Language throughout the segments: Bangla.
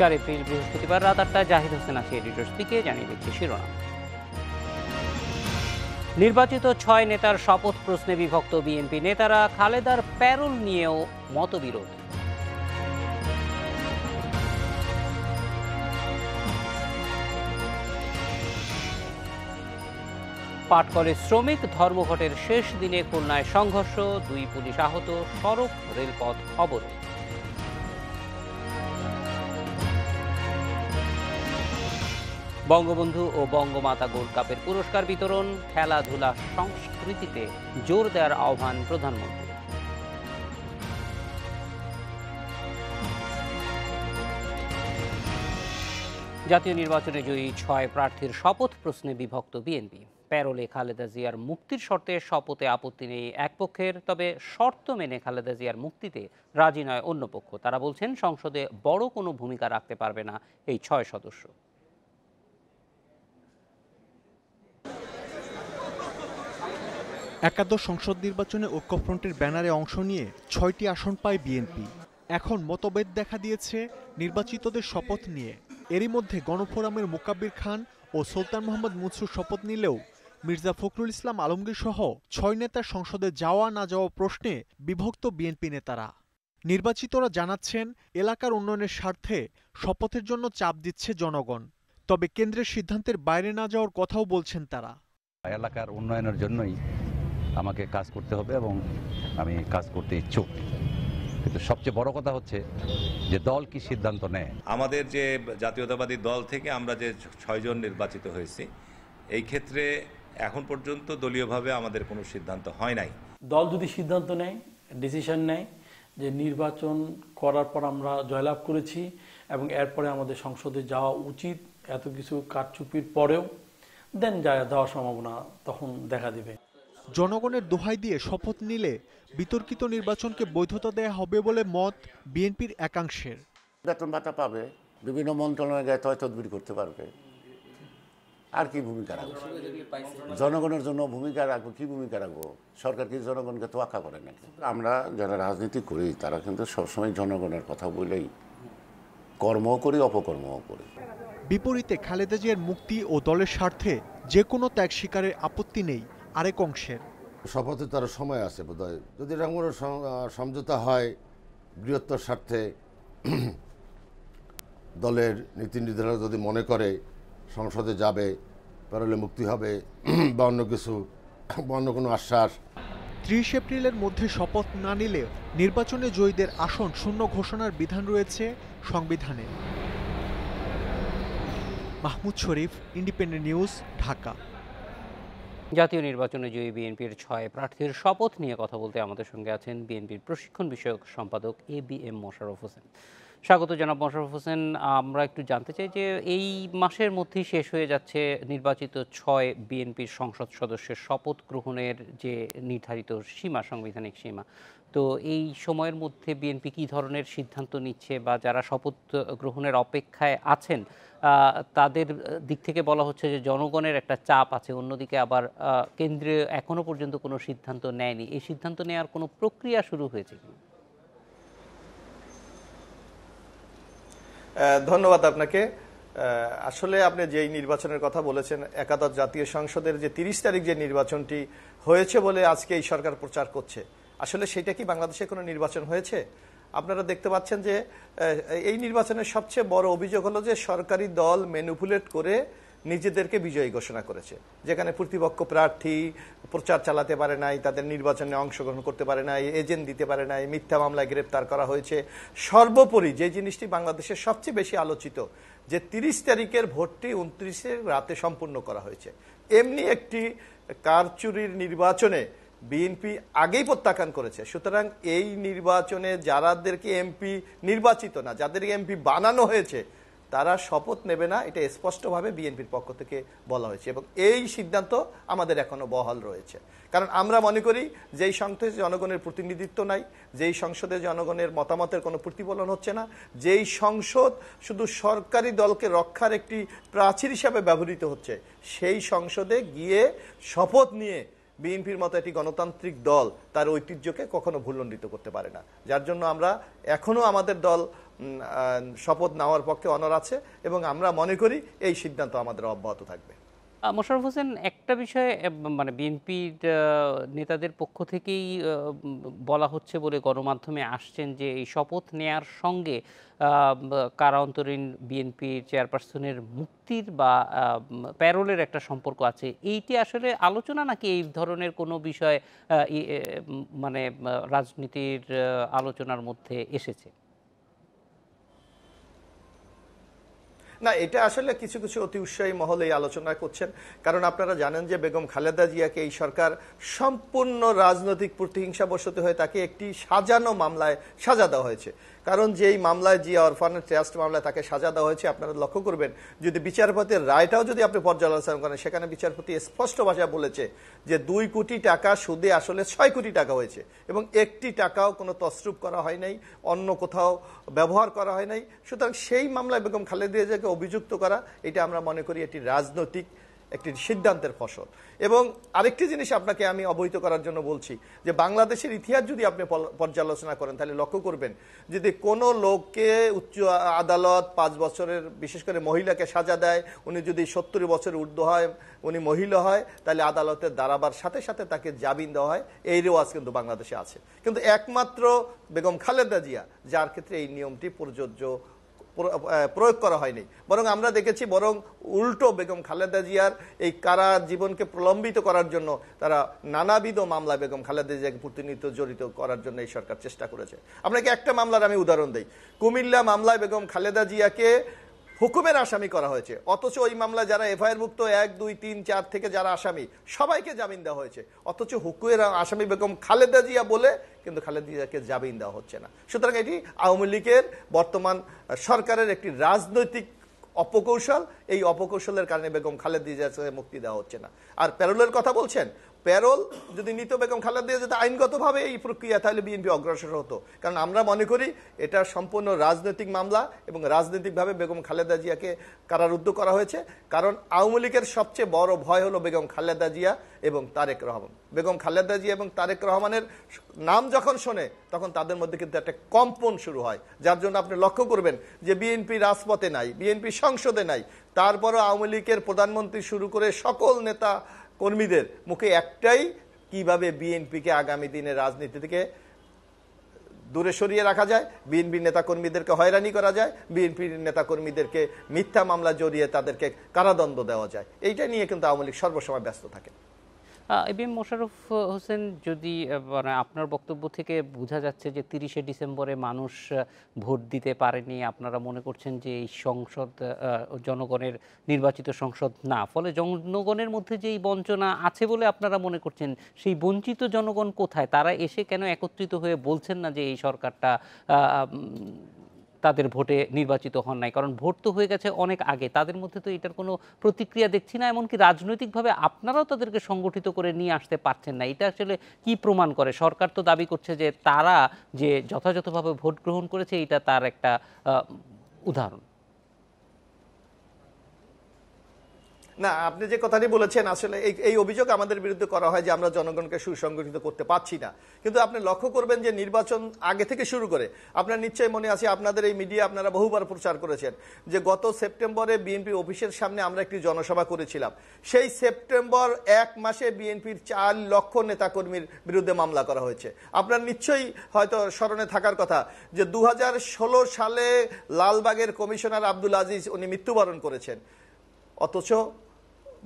4 এপ্রিল বৃহস্পতিবার রাত 8টায় জাহিদ হোসেন আসি এডিটর্স থেকে জানিয়ে দিচ্ছে শিরোনাম। নির্বাচিত 6 নেতার শপথ প্রশ্নে বিভক্ত বিএনপি নেতারা, খালেদার প্যারোল নিয়েও মতবিরোধ। পাটকলের শ্রমিক ধর্মঘটের শেষ দিনে খুলনায় সংঘর্ষ, 2 পুলিশ আহত, সড়ক রেলপথ অবরোধ। বঙ্গবন্ধু ও বঙ্গমাতা গোল্ড কাপের পুরস্কার বিতরণ, খেলাধুলা সংস্কৃতিতে জোর দেওয়ার আহ্বান প্রধানমন্ত্রী। জাতীয় নির্বাচনে জয়ী 6 প্রার্থীর শপথ প্রশ্নে বিভক্ত বিএনপি। প্যারোলে খালেদা জিয়ার মুক্তির শর্তে শপথে আপত্তি নেই এক পক্ষের, তবে শর্ত মেনে খালেদা জিয়ার মুক্তিতে রাজি নয় অন্য পক্ষ। তারা বলছেন সংসদে বড় কোনো ভূমিকা রাখতে পারবে না এই 6 সদস্য। একাদশ সংসদ নির্বাচনে ঐক্যফ্রন্টের ব্যানারে অংশ নিয়ে 6টি আসন পায় বিএনপি। এখন মতভেদ দেখা দিয়েছে নির্বাচিতদের শপথ নিয়ে। এরই মধ্যে গণফোরামের মোকাব্বির খান ও সুলতান মোহাম্মদ মুনসুর শপথ নিলেও মির্জা ফখরুল ইসলাম আলমগীর সহ 6 নেতার সংসদে যাওয়া না যাওয়া প্রশ্নে বিভক্ত বিএনপি নেতারা। নির্বাচিতরা জানাচ্ছেন এলাকার উন্নয়নের স্বার্থে শপথের জন্য চাপ দিচ্ছে জনগণ, তবে কেন্দ্রের সিদ্ধান্তের বাইরে না যাওয়ার কথাও বলছেন তারা। এলাকার উন্নয়নের জন্যই আমাকে কাজ করতে হবে এবং আমি কাজ করতে ইচ্ছুক, কিন্তু সবচেয়ে বড় কথা হচ্ছে যে দল কি সিদ্ধান্ত নেয়। আমাদের যে জাতীয়তাবাদী দল থেকে আমরা যে 6 জন নির্বাচিত হয়েছি, এই ক্ষেত্রে এখন পর্যন্ত দলীয়ভাবে আমাদের কোনো সিদ্ধান্ত হয় নাই। দল যদি সিদ্ধান্ত নেয়, ডিসিশন নেয় যে নির্বাচন করার পর আমরা জয়লাভ করেছি এবং এরপরে আমাদের সংসদে যাওয়া উচিত, এত কিছু কারচুপির পরেও দেন যাওয়ার সম্ভাবনা তখন দেখা দেবে। জনগণের দোহাই দিয়ে শপথ নিলে বিতর্কিত নির্বাচনকে বৈধতা দেয়া হবে বলে মত বিএনপির একাংশের। বেতন ভাতা পাবে, বিভিন্ন মন্ত্রণালয়ে তদবির করতে পারবে, আর কি ভূমিকা রাখবো? জনগণের জন্য ভূমিকা রাখবো, কি ভূমিকা রাখবো? সরকার কি জনগণকে তোয়াক্কা করে নাকি? আমরা যারা রাজনীতি করি তারা কিন্তু সবসময় জনগণের কথা বলেই কর্মও করি, অপকর্মও করি। বিপরীতে খালেদা জিয়ার মুক্তি ও দলের স্বার্থে যে কোনো ত্যাগ স্বীকারের আপত্তি নেই আরেক অংশের। শপথে তার সময় আছে বোধহয়, যদি এরকম কোনো সমঝোতা হয় বৃহত্তর স্বার্থে, দলের নীতি নির্ধারক যদি মনে করে সংসদে যাবে, প্যারোলে মুক্তি হবে বা অন্য কিছু, অন্য কোনো আশ্বাস। 30 এপ্রিলের মধ্যে শপথ না নিলে নির্বাচনে জয়ীদের আসন শূন্য ঘোষণার বিধান রয়েছে সংবিধানে। মাহমুদ শরীফ, ইন্ডিপেন্ডেন্ট নিউজ, ঢাকা। জাতীয় নির্বাচনে জয়ী বিএনপির 6 প্রার্থীর শপথ নিয়ে কথা বলতে আমাদের সঙ্গে আছেন বিএনপির প্রশিক্ষণ বিষয়ক সম্পাদক ABM মোশাররফ হোসেন। স্বাগত জনাব মোশাররফ হোসেন। আমরা একটু জানতে চাই যে এই মাসের মধ্যেই শেষ হয়ে যাচ্ছে নির্বাচিত 6 বিএনপির সংসদ সদস্যের শপথ গ্রহণের যে নির্ধারিত সীমা, সাংবিধানিক সীমা। তো এই সময়ের মধ্যে বিএনপি কী ধরনের সিদ্ধান্ত নিচ্ছে, বা যারা শপথ গ্রহণের অপেক্ষায় আছেন তাদের দিক থেকে বলা হচ্ছে যে জনগণের একটা চাপ আছে, অন্যদিকে আবার কেন্দ্রে এখনো পর্যন্ত কোনো সিদ্ধান্ত নেয়নি। এই সিদ্ধান্ত নেওয়ার কোনো প্রক্রিয়া শুরু হয়েছে কি? ধন্যবাদ আপনাকে। আসলে আপনি যেই নির্বাচনের কথা বলেছেন, একাদশ জাতীয় সংসদের যে 30 তারিখ যে নির্বাচনটি হয়েছে বলে আজকে এই সরকার প্রচার করছে, আসলে সেটা কি বাংলাদেশে কোনো নির্বাচন হয়েছে? আপনারা দেখতে পাচ্ছেন যে এই নির্বাচনের সবচেয়ে বড় অভিযোগ হলো যে সরকারি দল ম্যানিপুলেট করে নিজেদেরকে বিজয়ী ঘোষণা করেছে, যেখানে প্রতিপক্ষ প্রার্থী প্রচার চালাতে পারে নাই, তাদের নির্বাচনে অংশগ্রহণ করতে পারে নাই, এজেন্ট দিতে পারে নাই, মিথ্যা মামলায় গ্রেপ্তার করা হয়েছে। সর্বোপরি যে জিনিসটি বাংলাদেশের সবচেয়ে বেশি আলোচিত, যে 30 তারিখের ভোটটি 29 রাতে সম্পূর্ণ করা হয়েছে। এমনি একটি কারচুরির নির্বাচনে বিএনপি আগেই প্রত্যাখ্যান করেছে। সুতরাং এই নির্বাচনে যাদেরকে এমপি নির্বাচিত না, যাদের এমপি বানানো হয়েছে, তারা শপথ নেবে না, এটা স্পষ্টভাবে বিএনপির পক্ষ থেকে বলা হয়েছে এবং এই সিদ্ধান্ত আমাদের এখনো বহাল রয়েছে। কারণ আমরা মনে করি যেই সংসদে জনগণের প্রতিনিধিত্ব নাই, যেই সংসদে জনগণের মতামতের কোনো প্রতিফলন হচ্ছে না, যেই সংসদ শুধু সরকারি দলকে রক্ষার একটি প্রাচীর হিসাবে ব্যবহৃত হচ্ছে, সেই সংসদে গিয়ে শপথ নিয়ে বিএনপির মতো একটি গণতান্ত্রিক দল তার ঐতিহ্যকে কখনো ভুলণ্ডিত করতে পারে না, যার জন্য আমরা এখনো আমাদের দল শপথ নেওয়ার পক্ষে অনড় আছে এবং আমরা মনে করি এই সিদ্ধান্ত আমাদের অব্যাহত থাকবে। মোশাররফ হোসেন, একটা বিষয়ে মানে বিএনপির নেতাদের পক্ষ থেকেই বলা হচ্ছে বলে গণমাধ্যমে আসছেন যে এই শপথ নেয়ার সঙ্গে কারা অন্তরীণ বিএনপির চেয়ারপারসনের মুক্তির বা প্যারোলের একটা সম্পর্ক আছে। এইটি আসলে আলোচনা নাকি এই ধরনের কোনো বিষয় মানে রাজনীতির আলোচনার মধ্যে এসেছে? না, এটা আসলে কিছু কিছু অতি উৎসাহী মহল এই আলোচনা করছেন, কারণ আপনারা জানেন যে বেগম খালেদা জিয়াকে এই সরকার সম্পূর্ণ রাজনৈতিক প্রতিহিংসাবশত হয়ে তাকে একটি সাজানো মামলায় সাজা দেওয়া হয়েছে। কারণ যেই মামলায় জিয়া অরফানেজ ট্রাস্ট মামলায় তাকে সাজা দেওয়া হয়েছে, আপনারা লক্ষ্য করবেন যদি বিচারপতির রায়টাও যদি আপনি পর্যালোচনা করেন, সেখানে বিচারপতি স্পষ্ট ভাষায় বলেছে যে 2 কোটি টাকা সুদে আসলে 6 কোটি টাকা হয়েছে এবং 1টি টাকাও কোনো তছরূপ করা হয় নাই, অন্য কোথাও ব্যবহার করা হয় নাই। সুতরাং সেই মামলায় বেগম খালেদা জিয়াকে অভিযুক্ত করা, এটা আমরা মনে করি এটি রাজনৈতিক একটি সিদ্ধান্তের ফসল। এবং আরেকটি জিনিস আপনাকে আমি অবহিত করার জন্য বলছি যে বাংলাদেশের ইতিহাস যদি আপনি পর্যালোচনা করেন তাহলে লক্ষ্য করবেন যদি কোনো লোককে উচ্চ আদালত 5 বছরের, বিশেষ করে মহিলাকে সাজা দেয়, উনি যদি 70 বছরের ঊর্ধ্ব হয়, উনি মহিলা হয়, তাহলে আদালতের দাঁড়াবার সাথে সাথে তাকে জামিন দেওয়া হয়। এই রেওয়াজ কিন্তু বাংলাদেশে আছে, কিন্তু একমাত্র বেগম খালেদা জিয়া যার ক্ষেত্রে এই নিয়মটি প্রয়োগ করা হয়নি, বরং আমরা দেখেছি বরং উল্টো বেগম খালেদা জিয়ার এই কারা জীবনকে প্রলম্বিত করার জন্য তারা নানাবিধ মামলায় বেগম খালেদা জিয়াকে প্রতিনিয়ত জড়িত করার জন্য এই সরকার চেষ্টা করেছে। আপনাকে একটা মামলার আমি উদাহরণ দেই। কুমিল্লা মামলায় বেগম খালেদা জিয়াকে হুকুমের আসামি করা হয়েছে, অথচ ওই মামলায় যারা এফআইআর ভুক্ত 1, 2, 3, 4 থেকে যারা আসামি সবাইকে জামিন দেওয়া হয়েছে, অথচ হুকুমের আসামি বেগম খালেদা জিয়া বলে কিন্তু খালেদা জিয়াকে জামিন দেওয়া হচ্ছে না। সুতরাং এটি আওয়ামী লীগের বর্তমান সরকারের একটি রাজনৈতিক অপকৌশল। এই অপকৌশলের কারণে বেগম খালেদা জিয়াকে মুক্তি দেওয়া হচ্ছে না। আর প্যারোলের কথা বলছেন, প্যারোল যদি নিত বেগম খালেদা জিয়া যদি আইনগতভাবে এই প্রক্রিয়া, তাহলে বিএনপি অগ্রসর হতো। কারণ আমরা মনে করি এটা সম্পূর্ণ রাজনৈতিক মামলা এবং রাজনৈতিকভাবে বেগম খালেদা জিয়াকে কারারুদ্ধ করা হয়েছে। কারণ আওয়ামী লীগের সবচেয়ে বড় ভয় হলো বেগম খালেদা জিয়া এবং তারেক রহমান। বেগম খালেদা জিয়া এবং তারেক রহমানের নাম যখন শোনে তখন তাদের মধ্যে কিন্তু একটা কম্পন শুরু হয়, যার জন্য আপনি লক্ষ্য করবেন যে বিএনপি রাজপথে নাই, বিএনপি সংসদে নাই, তারপরও আওয়ামী লীগের প্রধানমন্ত্রী শুরু করে সকল নেতা কর্মীদের মুখে একটাই, কিভাবে বিএনপিকে আগামী দিনে রাজনীতি থেকে দূরে সরিয়ে রাখা যায়, বিএনপির নেতাকর্মীদেরকে হয়রানি করা যায়, বিএনপির নেতাকর্মীদেরকে মিথ্যা মামলা জড়িয়ে তাদেরকে কারাদণ্ড দেওয়া যায়। এইটা নিয়ে কিন্তু আওয়ামী লীগ সর্বসময় ব্যস্ত থাকে। এবিএম মোশাররফ হোসেন, যদি মানে আপনার বক্তব্য থেকে বোঝা যাচ্ছে যে 30শে ডিসেম্বরে মানুষ ভোট দিতে পারেনি, আপনারা মনে করছেন যে এই সংসদ জনগণের নির্বাচিত সংসদ না, ফলে জনগণের মধ্যে যে এই বঞ্চনা আছে বলে আপনারা মনে করছেন, সেই বঞ্চিত জনগণ কোথায়? তারা এসে কেন একত্রিত হয়ে বলছেন না যে এই সরকারটা তাদের ভোটে নির্বাচিত হন নাই? কারণ ভোট তো হয়ে গেছে অনেক আগে, তাদের মধ্যে তো এটার কোনো প্রতিক্রিয়া দেখছি না। এমনকি রাজনৈতিকভাবে আপনারাও তাদেরকে সংগঠিত করে নিয়ে আসতে পারছেন না। এটা আসলে কি প্রমাণ করে? সরকার তো দাবি করছে যে তারা যে যথাযথভাবে ভোট গ্রহণ করেছে, এটা তার একটা উদাহরণ। না, আপনি যে কথাটি বলেছেন আসলে এই অভিযোগ আমাদের বিরুদ্ধে করা হয় যে আমরা জনগণকে সুসংগঠিত করতে পারছি না। কিন্তু আপনি লক্ষ্য করবেন যে নির্বাচন আগে থেকে শুরু করে, আপনার নিশ্চয়ই মনে আছে, আপনাদের এই মিডিয়া আপনারা বহুবার প্রচার করেছেন যে গত সেপ্টেম্বরে বিএনপি অফিসের সামনে আমরা একটি জনসভা করেছিলাম। সেই সেপ্টেম্বর 1 মাসে বিএনপির 4 লক্ষ নেতাকর্মীর বিরুদ্ধে মামলা করা হয়েছে। আপনার নিশ্চয়ই হয়তো স্মরণে থাকার কথা যে 2016 সালে লালবাগের কমিশনার আব্দুল আজিজ উনি মৃত্যুবরণ করেছেন, অথচ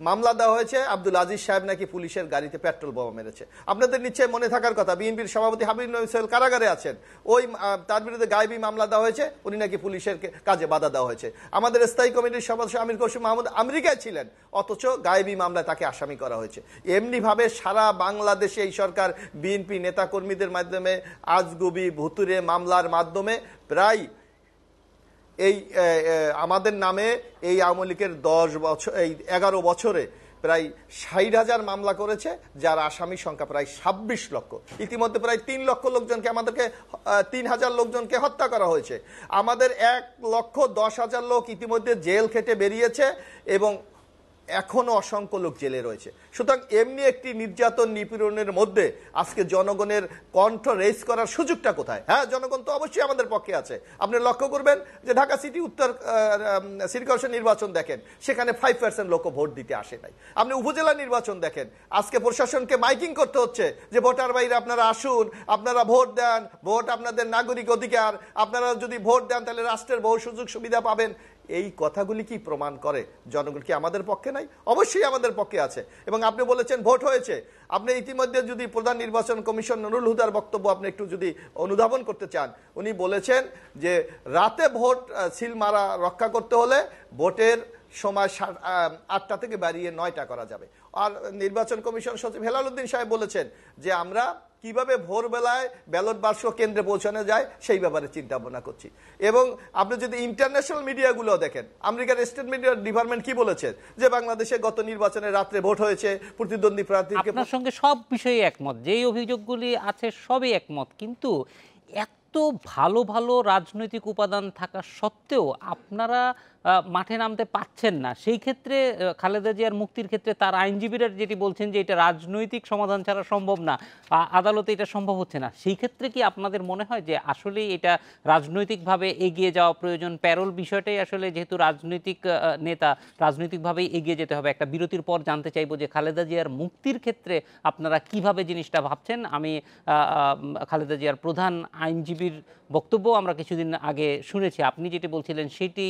মামলা দেওয়া হয়েছে আব্দুল আজিজ সাহেব নাকি পুলিশের গাড়িতে পেট্রোল বোমা মেরেছে। আপনাদের নিশ্চয়ই মনে থাকার কথা বিএনপির সভাপতি হাবিব নবী সোহেল কারাগারে আছেন, ওই তার বিরুদ্ধে গায়েবী মামলা দেওয়া হয়েছে, উনি নাকি পুলিশের কাজে বাধা দেওয়া হয়েছে। আমাদের স্থায়ী কমিটির সদস্য আমির কৌশিক মাহমুদ আমেরিকায় ছিলেন, অথচ গায়েবী মামলায় তাকে আসামি করা হয়েছে। এমনিভাবে সারা বাংলাদেশে এই সরকার বিএনপি নেতাকর্মীদের মাধ্যমে আজগুবি ভুতুরে মামলার মাধ্যমে প্রায় এই আমাদের নামে এই আওয়ামী লীগের 11 বছরে প্রায় 60,000 মামলা করেছে, যার আসামি সংখ্যা প্রায় 26 লক্ষ। ইতিমধ্যে প্রায় 3 লক্ষ লোকজনকে, আমাদেরকে 3,000 লোকজনকে হত্যা করা হয়েছে। আমাদের 1,10,000 লোক ইতিমধ্যে জেল খেটে বেরিয়েছে এবং এখনো অসংখ্য লোক জেলে রয়েছে। সুতরাং এমনি একটি নির্যাতন নিপীড়নের মধ্যে আজকে জনগণের কণ্ঠ রেজ করার সুযোগটা কোথায়? হ্যাঁ, জনগণ তো অবশ্যই আমাদের পক্ষে আছে। আপনি লক্ষ্য করবেন যে ঢাকা সিটি উত্তর সিটি কর্পোরেশন নির্বাচন দেখেন, সেখানে 5% লোক ভোট দিতে আসে নাই। আপনি উপজেলা নির্বাচন দেখেন, আজকে প্রশাসনকে মাইকিং করতে হচ্ছে যে ভোটার ভাইরা আপনারা আসুন, আপনারা ভোট দেন, ভোট আপনাদের নাগরিক অধিকার, আপনারা যদি ভোট দেন তাহলে রাষ্ট্রের বহু সুযোগ সুবিধা পাবেন। এই কথাগুলি কি প্রমাণ করে জনগণ কি আমাদের পক্ষে নাই? অবশ্যই আমাদের পক্ষে আছে। এবং আপনি বলেছেন ভোট হয়েছে, আপনি ইতিমধ্যে যদি প্রধান নির্বাচন কমিশন নুরুল হুদার বক্তব্য আপনি একটু যদি অনুধাবন করতে চান, উনি বলেছেন যে রাতে ভোট সিল মারা রক্ষা করতে হলে ভোটের সময় 8টা থেকে বাড়িয়ে 9টা করা যাবে। আর নির্বাচন কমিশন সচিব হেলাল উদ্দিন সাহেব বলেছেন যে আমরা কিভাবে ভোরবেলায় ব্যালট বাক্স কেন্দ্রে পৌঁছানো যায় সেই ব্যাপারে চিন্তা ভাবনা করছি। এবং আপনি যদি ইন্টারন্যাশনাল মিডিয়াগুলো দেখেন, আমেরিকার স্টেট মিডিয়া ডিপার্টমেন্ট কি বলেছে যে বাংলাদেশে গত নির্বাচনে রাত্রে ভোট হয়েছে, প্রতিদ্বন্দ্বী প্রার্থীকে। আপনার সঙ্গে সব বিষয়ে একমত, যেই অভিযোগগুলি আছে সবই একমত, কিন্তু এত ভালো ভালো রাজনৈতিক উপাদান থাকা সত্ত্বেও আপনারা মাঠে নামতে পাচ্ছেন না। সেই ক্ষেত্রে খালেদা জিয়ার মুক্তির ক্ষেত্রে তার আইনজীবীরা যেটি বলছেন যে এটা রাজনৈতিক সমাধান ছাড়া সম্ভব না, আদালতে এটা সম্ভব হচ্ছে না, সেই ক্ষেত্রে কি আপনাদের মনে হয় যে আসলেই এটা রাজনৈতিকভাবে এগিয়ে যাওয়া প্রয়োজন? প্যারোল বিষয়টাই আসলে, যেহেতু রাজনৈতিক নেতা, রাজনৈতিকভাবে এগিয়ে যেতে হবে। একটা বিরতির পর জানতে চাইবো যে খালেদা জিয়ার মুক্তির ক্ষেত্রে আপনারা কিভাবে জিনিসটা ভাবছেন। আমি খালেদা জিয়ার প্রধান আইনজীবীর বক্তব্য আমরা কিছুদিন আগে শুনেছি, আপনি যেটি বলছিলেন সেটি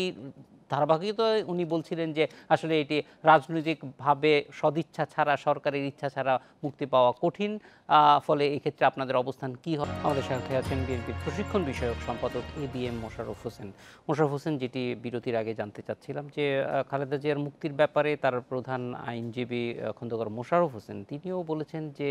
ধারাবাহিকতায় উনি বলছিলেন যে আসলে এটি রাজনৈতিকভাবে সদিচ্ছা ছাড়া, সরকারের ইচ্ছা ছাড়া মুক্তি পাওয়া কঠিন। ফলে এই ক্ষেত্রে আপনাদের অবস্থান কি হয়? আমাদের সাথে আছেন বিএনপির প্রশিক্ষণ বিষয়ক সম্পাদক ABM মোশাররফ হোসেন। মোশাররফ হোসেন, যেটি বিরতির আগে জানতে চাচ্ছিলাম যে খালেদা জিয়ার মুক্তির ব্যাপারে তার প্রধান আইনজীবী খন্দকার মোশাররফ হোসেন তিনিও বলেছেন যে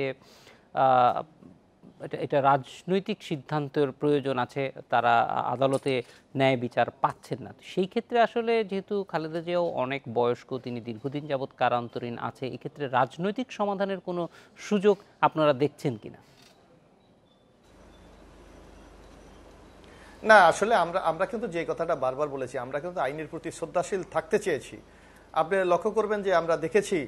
এটা রাজনৈতিক সিদ্ধান্তের প্রয়োজন আছে, তারা আদালতে ন্যায় বিচার পাচ্ছেন না। সেই ক্ষেত্রে আসলে যেহেতু খালেদা জিয়াও অনেক বয়স্ক, তিনি দীর্ঘদিন যাবৎ কারান্তরীণ আছে, এক্ষেত্রে রাজনৈতিক সমাধানের কোনো সুযোগ আপনারা দেখছেন কিনা? না, আসলে আমরা কিন্তু যে কথাটা বারবার বলেছি, আমরা কিন্তু আইনের প্রতি শ্রদ্ধাশীল থাকতে চেয়েছি। আপনি লক্ষ্য করবেন যে আমরা দেখেছি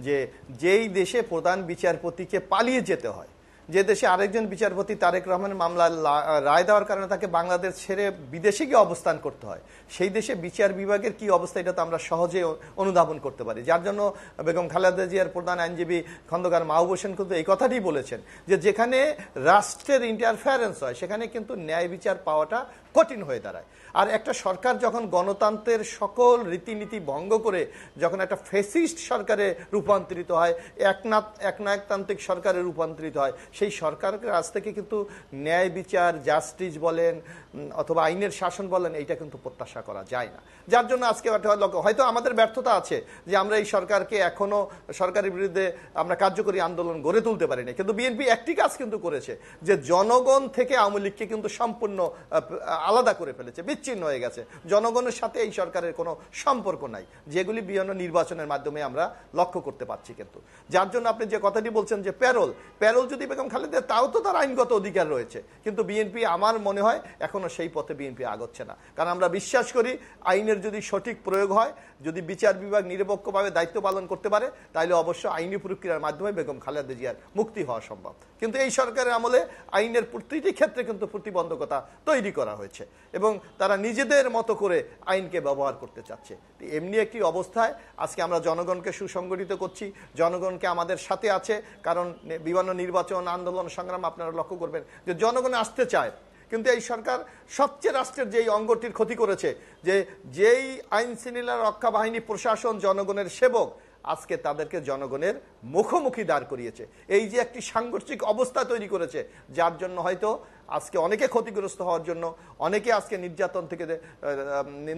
যে যেই দেশে প্রধান বিচারপতিকে পালিয়ে যেতে হয়, যে দেশে আরেকজন বিচারপতি তারেক রহমানের মামলা রায় দেওয়ার কারণে তাকে বাংলাদেশ ছেড়ে বিদেশে গিয়ে অবস্থান করতে হয়, সেই দেশে বিচার বিভাগের কি অবস্থা এটা তো আমরা সহজে অনুধাবন করতে পারি। যার জন্য বেগম খালেদা জিয়ার প্রধান আইনজীবী খন্দকার মাহবুব হোসেন কিন্তু এই কথাটি বলেছেন যে যেখানে রাষ্ট্রের ইন্টারফারেন্স হয় সেখানে কিন্তু ন্যায় বিচার পাওয়াটা কঠিন হয়ে দাঁড়ায়। আর একটা সরকার যখন গণতন্ত্রের সকল রীতিনীতি ভঙ্গ করে যখন একটা ফ্যাসিস্ট সরকারে রূপান্তরিত হয়, একনায়কতান্ত্রিক সরকারে রূপান্তরিত হয়, সেই সরকারের কাছ থেকে কিন্তু ন্যায় বিচার, জাস্টিস বলেন অথবা আইনের শাসন বলেন, এইটা কিন্তু প্রত্যাশা করা যায় না। যার জন্য আজকে হয়তো আমাদের ব্যর্থতা আছে যে আমরা এই সরকারকে এখনো সরকারের বিরুদ্ধে আমরা কার্যকরী আন্দোলন গড়ে তুলতে পারিনি। কিন্তু বিএনপি একটি কাজ কিন্তু করেছে যে জনগণ থেকে আওয়ামী লীগকে কিন্তু সম্পূর্ণ আলাদা করে ফেলেছে, বিচ্ছিন্ন হয়ে গেছে। জনগণের সাথে এই সরকারের কোনো সম্পর্ক নাই, যেগুলি বিভিন্ন নির্বাচনের মাধ্যমে আমরা লক্ষ্য করতে পারছি। কিন্তু যার জন্য আপনি যে কথাটি বলছেন যে প্যারোল যদি বেগম খালেদা, তাও তো তার আইনগত অধিকার রয়েছে, কিন্তু বিএনপি আমার মনে হয় এখনো সেই পথে বিএনপি আগোচ্ছে না। কারণ আমরা বিশ্বাস করি আইনের যদি সঠিক প্রয়োগ হয়, যদি বিচার বিভাগ নিরপেক্ষভাবে দায়িত্ব পালন করতে পারে, তাহলে অবশ্য আইনি প্রক্রিয়ার মাধ্যমে বেগম খালেদা জিয়ার মুক্তি হওয়া সম্ভব। কিন্তু এই সরকারের আমলে আইনের প্রতিটি ক্ষেত্রে কিন্তু প্রতিবন্ধকতা তৈরি করা হয়েছে এবং তারা নিজেদের মতো করে আইনকে ব্যবহার করতে চাচ্ছে। এমনি একটি অবস্থায় আজকে আমরা জনগণকে সুসংগঠিত করছি, জনগণকে আমাদের সাথে আছে। কারণ বিভিন্ন নির্বাচন, আন্দোলন, সংগ্রাম আপনারা লক্ষ্য করবেন যে জনগণ আসতে চায়, কিন্তু এই সরকার সবচেয়ে রাষ্ট্রের যেই অঙ্গটির ক্ষতি করেছে, যে যেই আইন শৃঙ্খলা রক্ষা বাহিনী, প্রশাসন জনগণের সেবক, আজকে তাদেরকে জনগণের মুখোমুখি দাঁড় করিয়েছে। এই যে একটি সাংঘর্ষিক অবস্থা তৈরি করেছে, যার জন্য হয়তো আজকে অনেকে ক্ষতিগ্রস্ত হওয়ার জন্য, অনেকে আজকে নির্যাতন থেকে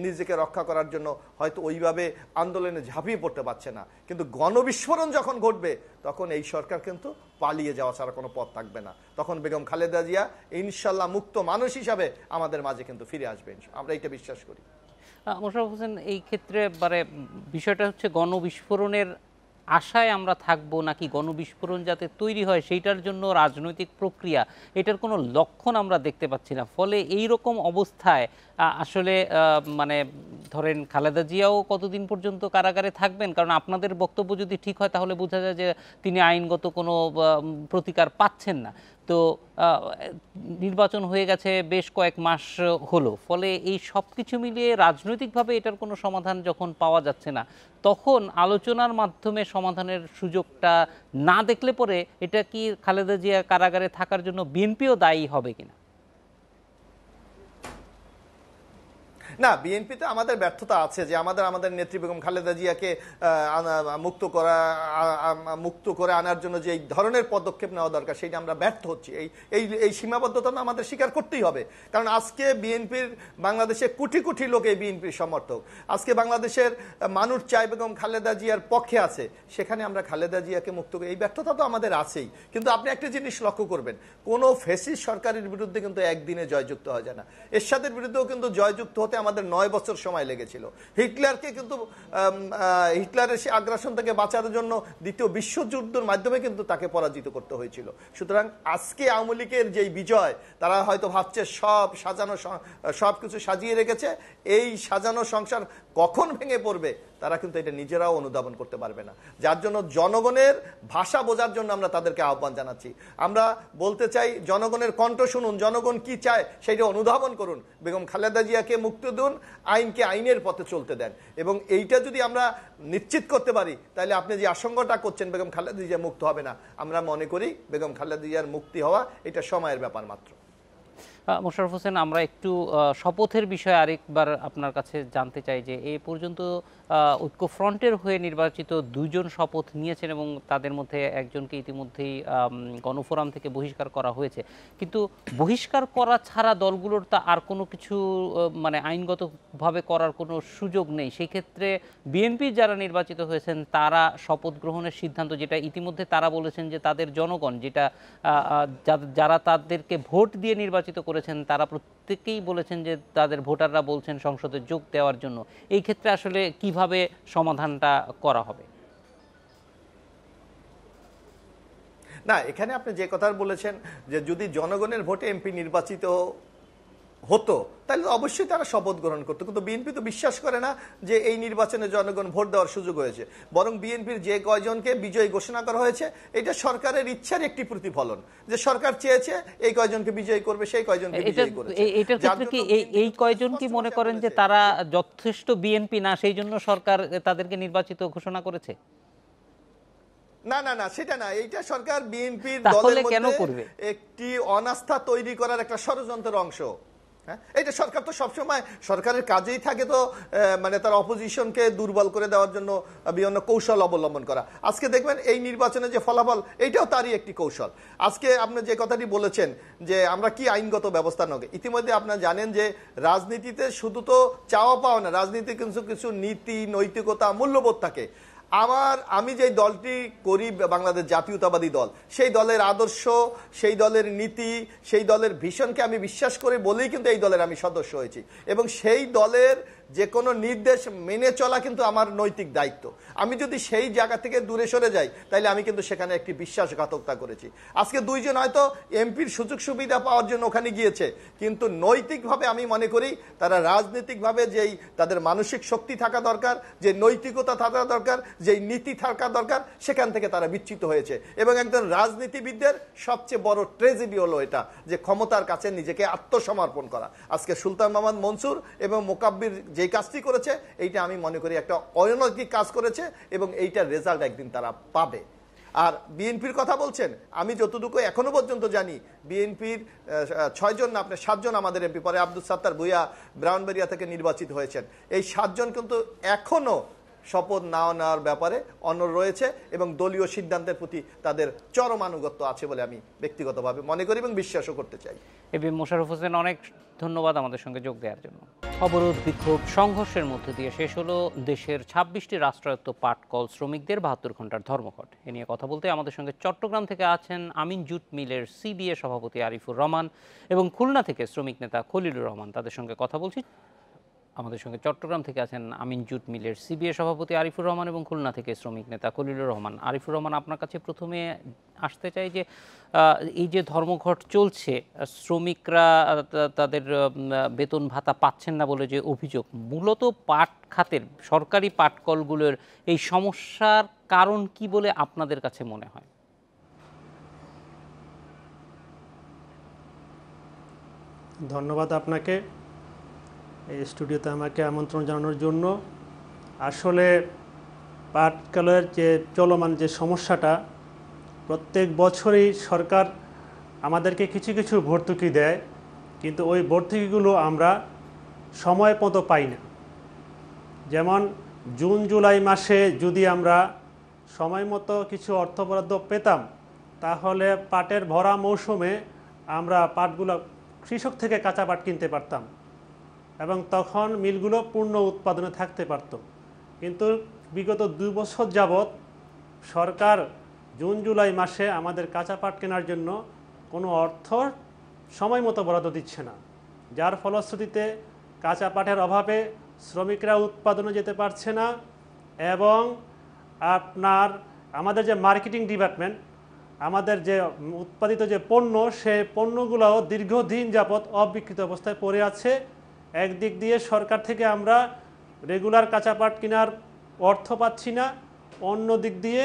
নিজেকে রক্ষা করার জন্য হয়তো ওইভাবে আন্দোলনে ঝাঁপিয়ে পড়তে পারছে না। কিন্তু গণবিস্ফোরণ যখন ঘটবে তখন এই সরকার কিন্তু পালিয়ে যাওয়া ছাড়া কোনো পথ থাকবে না। তখন বেগম খালেদা জিয়া ইনশাল্লাহ মুক্ত মানুষ হিসাবে আমাদের মাঝে কিন্তু ফিরে আসবেন, আমরা এটা বিশ্বাস করি। মোশাররফ হোসেন, এই ক্ষেত্রে বিষয়টা হচ্ছে গণবিস্ফোরণের আশায় আমরা থাকবো, নাকি গণবিস্ফোরণ যাতে তৈরি হয় সেইটার জন্য রাজনৈতিক প্রক্রিয়া, এটার কোনো লক্ষণ আমরা দেখতে পাচ্ছি না। ফলে এই রকম অবস্থায় আসলে মানে ধরেন খালেদা জিয়াও কতদিন পর্যন্ত কারাগারে থাকবেন? কারণ আপনাদের বক্তব্য যদি ঠিক হয় তাহলে বোঝা যায় যে তিনি আইনগত কোনো প্রতিকার পাচ্ছেন না। তো নির্বাচন হয়ে গেছে বেশ কয়েক মাস হলো, ফলে এই সব কিছু মিলিয়ে রাজনৈতিকভাবে এটার কোনো সমাধান যখন পাওয়া যাচ্ছে না, তখন আলোচনার মাধ্যমে সমাধানের সুযোগটা না দেখলে পরে এটা কি খালেদা জিয়া কারাগারে থাকার জন্য বিএনপিও দায়ী হবে কিনা? না, বিএনপিতে আমাদের ব্যর্থতা আছে যে আমাদের নেত্রী বেগম খালেদা জিয়াকে মুক্ত করে আনার জন্য যে ধরনের পদক্ষেপ নেওয়া দরকার সেটা আমরা ব্যর্থ হচ্ছি। এই সীমাবদ্ধতা আমাদের স্বীকার করতেই হবে। কারণ আজকে বিএনপির বাংলাদেশে কোটি কোটি লোক এই বিএনপির সমর্থক। আজকে বাংলাদেশের মানুষ চায় বেগম খালেদা জিয়ার পক্ষে আছে, সেখানে আমরা খালেদা জিয়াকে মুক্ত করি, এই ব্যর্থতা তো আমাদের আছেই। কিন্তু আপনি একটা জিনিস লক্ষ্য করবেন, কোনো ফ্যাসিস্ট সরকারের বিরুদ্ধে কিন্তু একদিনে জয়যুক্ত হয়ে যায় না। এরশাদের বিরুদ্ধেও কিন্তু জয়যুক্ত হতে আমাদের 9 বছর সময় লেগেছিল। হিটলারকে কিন্তু হিটলারের সে আগ্রাসন থেকে বাঁচানোর জন্য দ্বিতীয় বিশ্বযুদ্ধের মাধ্যমে কিন্তু তাকে পরাজিত করতে হয়েছিল। সুতরাং আজকে আওয়ামী লীগের যেই বিজয়, তারা হয়তো ভাবছে সব কিছু সাজিয়ে রেখেছে, এই সাজানো সংসার কখন ভেঙে পড়বে তারা কিন্তু এটা নিজেরাও অনুধাবন করতে পারবে না। যার জন্য জনগণের ভাষা বোঝার জন্য আমরা তাদেরকে আহ্বান জানাচ্ছি। আমরা বলতে চাই, জনগণের কণ্ঠ শুনুন, জনগণ কি চায় সেটা অনুধাবন করুন, বেগম খালেদা জিয়াকে মুক্তি দিন, আইনকে আইনের পথে চলতে দেন। এবং এইটা যদি আমরা নিশ্চিত করতে পারি, তাহলে আপনি যে আশঙ্কাটা করছেন বেগম খালেদা জিয়া মুক্ত হবে না, আমরা মনে করি বেগম খালেদা জিয়ার মুক্তি হওয়া এটা সময়ের ব্যাপার মাত্র। মোশাররফ হোসেন, আমরা একটু শপথের বিষয়ে আরেকবার আপনার কাছে জানতে চাই যে এ পর্যন্ত ঐক্যফ্রন্টের হয়ে নির্বাচিত 2 জন শপথ নিয়েছেন এবং তাদের মধ্যে একজনকে ইতিমধ্যেই গণফোরাম থেকে বহিষ্কার করা হয়েছে। কিন্তু বহিষ্কার করা ছাড়া দলগুলোর তা আর কোনো কিছু মানে আইনগতভাবে করার কোনো সুযোগ নেই। সেই ক্ষেত্রে বিএনপির যারা নির্বাচিত হয়েছেন তারা শপথ গ্রহণের সিদ্ধান্ত, যেটা ইতিমধ্যে তারা বলেছেন যে তাদের জনগণ, যেটা যারা তাদেরকে ভোট দিয়ে নির্বাচিত করেছেন তারা প্রত্যেকেই বলেছেন যে তাদের ভোটাররা বলছেন সংসদে যোগ দেওয়ার জন্য। এই ক্ষেত্রে আসলে কিভাবে সমাধানটা করা হবে? না, এখানে আপনি যে কথা বলেছেন যে যদি জনগণের ভোটে এমপি নির্বাচিত হতো তাহলে অবশ্যই তারা শপথ গ্রহণ করতো, কিন্তু বিএনপি তো বিশ্বাস করে না যে এই নির্বাচনে জনগণ ভোট দেওয়ার সুযোগ হয়েছে। বরং বিএনপির যে কয়জনকে বিজয়ী ঘোষণা করা হয়েছে এটা সরকারের ইচ্ছার একটি প্রতিফলন, যে সরকার চেয়েছে এই কয়জনকে বিজয়ী করবে, সেই কয়জনকে বিজয়ী করেছে। এটার ক্ষেত্রে কি এই কয়জন কি মনে করেন যে তারা যথেষ্ট বিএনপি না, সেই জন্য সরকার তাদেরকে নির্বাচিত ঘোষণা করেছে? না না না, সেটা না। এইটা সরকার বিএনপির দলের মধ্যে একটি অনাস্থা তৈরি করার একটা ষড়যন্ত্রের অংশ। এটা সরকার তো সবসময় সরকারের কাজেই থাকে তো মানে তার অপোজিশনকে দুর্বল করে দেওয়ার জন্য বিভিন্ন কৌশল অবলম্বন করা। আজকে দেখবেন এই নির্বাচনে যে ফলাফল, এইটাও তারই একটি কৌশল। আজকে আপনি যে কথাটি বলেছেন যে আমরা কি আইনগত ব্যবস্থা নেব, ইতিমধ্যে আপনারা জানেন যে রাজনীতিতে শুধু তো চাওয়া পাওয়া না, রাজনীতি কিছু কিছু নীতি, নৈতিকতা, মূল্যবোধ থাকে। আমি যে দলটি করি, বাংলাদেশ জাতীয়তাবাদী দল, সেই দলের আদর্শ, সেই দলের নীতি, সেই দলের ভিশনকে আমি বিশ্বাস করি বলেই কিন্তু এই দলের আমি সদস্য হয়েছি। এবং সেই দলের যে কোনো নির্দেশ মেনে চলা কিন্তু আমার নৈতিক দায়িত্ব। আমি যদি সেই জায়গা থেকে দূরে সরে যাই তাহলে আমি কিন্তু সেখানে একটি বিশ্বাসঘাতকতা করেছি। আজকে 2 জন হয়তো এমপির সুযোগ সুবিধা পাওয়ার জন্য ওখানে গিয়েছে, কিন্তু নৈতিকভাবে আমি মনে করি তারা রাজনৈতিকভাবে যেই তাদের মানসিক শক্তি থাকা দরকার, যে নৈতিকতা থাকা দরকার, যেই নীতি থাকা দরকার, সেখান থেকে তারা বিচ্যুত হয়েছে। এবং একজন রাজনীতিবিদদের সবচেয়ে বড় ট্র্যাজেডি হলো এটা, যে ক্ষমতার কাছে নিজেকে আত্মসমর্পণ করা। আজকে সুলতান মোহাম্মদ মনসুর এবং মোকাব্বির যে কাজটি করেছে, এইটা আমি মনে করি একটা অনৈতিক কাজ করেছে এবং এইটার রেজাল্ট একদিন তারা পাবে। আর বিএনপির কথা বলছেন, আমি যতটুকু এখনো পর্যন্ত জানি বিএনপির 6 জন না, আপনি 7 জন আমাদের এমপি, পরে আব্দুল সাত্তার ভূঁইয়া ব্রাউনবাড়িয়া থেকে নির্বাচিত হয়েছেন, এই 7 জন কিন্তু এখনো শপথ না নেওয়ার ব্যাপারে অনড় রয়েছে এবং দলীয় সিদ্ধান্তের প্রতি তাদের চরম আনুগত্য আছে বলে আমি ব্যক্তিগতভাবে মনে করি এবং বিশ্বাসও করতে চাই। এবি মোশাররফ হোসেন, অনেক ধন্যবাদ আমাদের সঙ্গে যোগ দেওয়ার জন্য। অবরোধ, বিক্ষোভ, সংঘর্ষের মধ্যে দিয়ে শেষ হলো দেশের 26টি রাষ্ট্রায়ত্ত পাটকল শ্রমিকদের 72 ঘন্টার ধর্মঘট। এ নিয়ে কথা বলতে আমাদের সঙ্গে চট্টগ্রাম থেকে আছেন আমিন জুট মিলের সিবিএ সভাপতি আরিফুর রহমান এবং খুলনা থেকে শ্রমিক নেতা খলিলুর রহমান। তাদের সঙ্গে কথা বলছি। আমাদের সঙ্গে চট্টগ্রাম থেকে আছেন আমিন জুট মিলের সিবিএ সভাপতি আরিফুর রহমান এবং খুলনা থেকে শ্রমিক নেতা খলিলুর রহমান। আরিফুর রহমান, আপনার কাছে প্রথমে আসতে চাই যে এই যে ধর্মঘট চলছে, শ্রমিকরা তাদের বেতন ভাতা পাচ্ছেন না বলে যে অভিযোগ, মূলত পাট খাতের সরকারি পাটকলগুলোর এই সমস্যার কারণ কি বলে আপনাদের কাছে মনে হয়? ধন্যবাদ আপনাকে এই স্টুডিওতে আমাকে আমন্ত্রণ জানানোর জন্য। আসলে পাটকলের যে চলমান যে সমস্যাটা, প্রত্যেক বছরই সরকার আমাদেরকে কিছু কিছু ভর্তুকি দেয়, কিন্তু ওই ভর্তুকিগুলো আমরা সময় মতো পাই না। যেমন জুন জুলাই মাসে যদি আমরা সময় মতো কিছু অর্থ বরাদ্দ পেতাম, তাহলে পাটের ভরা মৌসুমে আমরা পাটগুলো কৃষক থেকে কাঁচা পাট কিনতে পারতাম এবং তখন মিলগুলো পূর্ণ উৎপাদনে থাকতে পারত। কিন্তু বিগত 2 বছর যাবৎ সরকার জুন জুলাই মাসে আমাদের কাঁচা পাট কেনার জন্য কোনো অর্থ সময় মতো বরাদ্দ দিচ্ছে না, যার ফলশ্রুতিতে কাঁচা পাটের অভাবে শ্রমিকরা উৎপাদনে যেতে পারছে না এবং আমাদের যে মার্কেটিং ডিপার্টমেন্ট, আমাদের যে উৎপাদিত যে পণ্য, সেই পণ্যগুলোও দীর্ঘদিন যাবৎ অবিকৃত অবস্থায় পড়ে আছে। একদিক দিয়ে সরকার থেকে আমরা রেগুলার কাঁচা পাট কেনার অর্থ পাচ্ছি না, অন্য দিক দিয়ে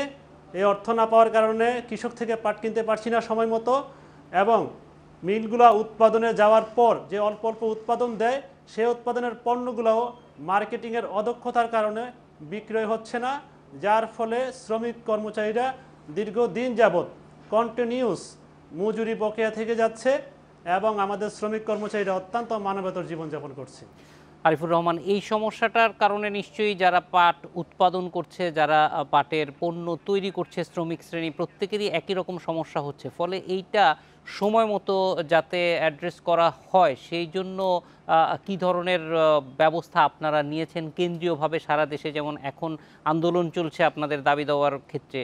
এই অর্থ না পাওয়ার কারণে কৃষক থেকে পাট কিনতে পারছি না সময় মতো, এবং মিলগুলো উৎপাদনে যাওয়ার পর যে অল্প অল্প উৎপাদন দেয়, সেই উৎপাদনের পণ্যগুলোও মার্কেটিংয়ের অদক্ষতার কারণে বিক্রয় হচ্ছে না, যার ফলে শ্রমিক কর্মচারীরা দীর্ঘদিন যাবৎ কন্টিনিউস মজুরি বকেয়া থেকে যাচ্ছে এবং আমাদের শ্রমিক কর্মচারীরা অত্যন্ত মানবেতর জীবনযাপন করছে। আরিফুর রহমান, এই সমস্যাটার কারণে নিশ্চয়ই যারা পাট উৎপাদন করছে, যারা পাটের পণ্য তৈরি করছে, শ্রমিক শ্রেণী প্রত্যেকেরই একই রকম সমস্যা হচ্ছে, ফলে এইটা সময় মতো যাতে অ্যাড্রেস করা হয় সেই জন্য কি ধরনের ব্যবস্থা আপনারা নিয়েছেন কেন্দ্রীয়ভাবে সারা দেশে? যেমন এখন আন্দোলন চলছে আপনাদের দাবি দেওয়ার ক্ষেত্রে,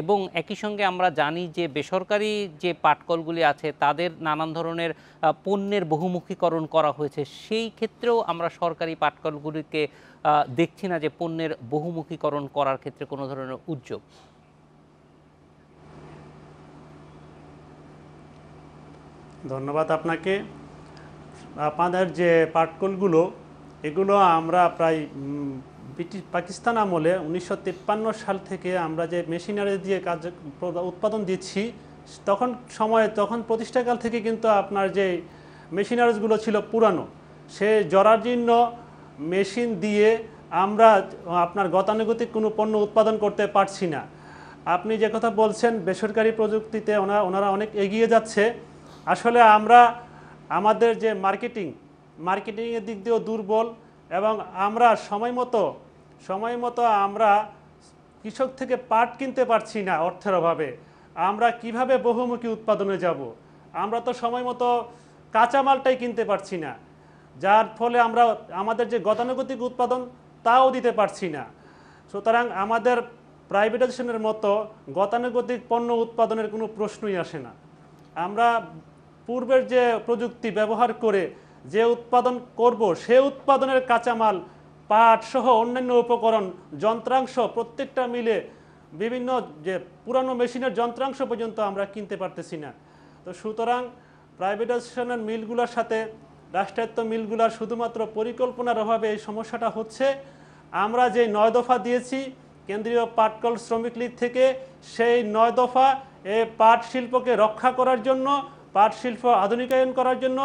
এবং একই সঙ্গে আমরা জানি যে বেসরকারি যে পাটকলগুলি আছে তাদের নানান ধরনের পণ্যের বহুমুখীকরণ করা হয়েছে, সেই ক্ষেত্রেও আমরা সরকারি পাটকলগুলিকে দেখছি না যে পণ্যের বহুমুখীকরণ করার ক্ষেত্রে কোনো ধরনের উদ্যোগ। ধন্যবাদ আপনাকে। আপনাদের যে পাটকলগুলো, এগুলো আমরা প্রায় পাকিস্তান আমলে 1953 সাল থেকে আমরা যে মেশিনারি দিয়ে কাজ উৎপাদন দিচ্ছি, তখন প্রতিষ্ঠাকাল থেকে কিন্তু আপনার যে মেশিনারিজগুলো ছিল পুরানো, সে জরাজীর্ণ মেশিন দিয়ে আমরা আপনার গতানুগতিক কোনো পণ্য উৎপাদন করতে পারছি না। আপনি যে কথা বলছেন বেসরকারি প্রযুক্তিতে ওনারা অনেক এগিয়ে যাচ্ছে, আসলে আমরা আমাদের যে মার্কেটিংয়ের দিক দিয়েও দুর্বল এবং আমরা সময় মতো আমরা কৃষক থেকে পাট কিনতে পারছি না অর্থের অভাবে। আমরা কিভাবে বহুমুখী উৎপাদনে যাব? আমরা তো সময় মতো কাঁচামালটাই কিনতে পারছি না, যার ফলে আমরা আমাদের যে গতানুগতিক উৎপাদন তাও দিতে পারছি না। সুতরাং আমাদের প্রাইভেটাইজেশনের মতো গতানুগতিক পণ্য উৎপাদনের কোনো প্রশ্নই আসে না। আমরা পূর্বের যে প্রযুক্তি ব্যবহার করে যে উৎপাদন করব, সে উৎপাদনের কাঁচামাল পাট সহ অন্যান্য উপকরণ, যন্ত্রাংশ প্রত্যেকটা মিলে বিভিন্ন যে পুরানো মেশিনের যন্ত্রাংশ পর্যন্ত আমরা কিনতে পারতেছি না। তো সুতরাং প্রাইভেটাইজেশনের মিলগুলোর সাথে রাষ্ট্রায়ত্ত মিলগুলোর শুধুমাত্র পরিকল্পনার অভাবে এই সমস্যাটা হচ্ছে। আমরা যে 9 দফা দিয়েছি কেন্দ্রীয় পাটকল শ্রমিক লীগ থেকে, সেই 9 দফা এই পাট শিল্পকে রক্ষা করার জন্য, পাট শিল্প আধুনিকায়ন করার জন্য,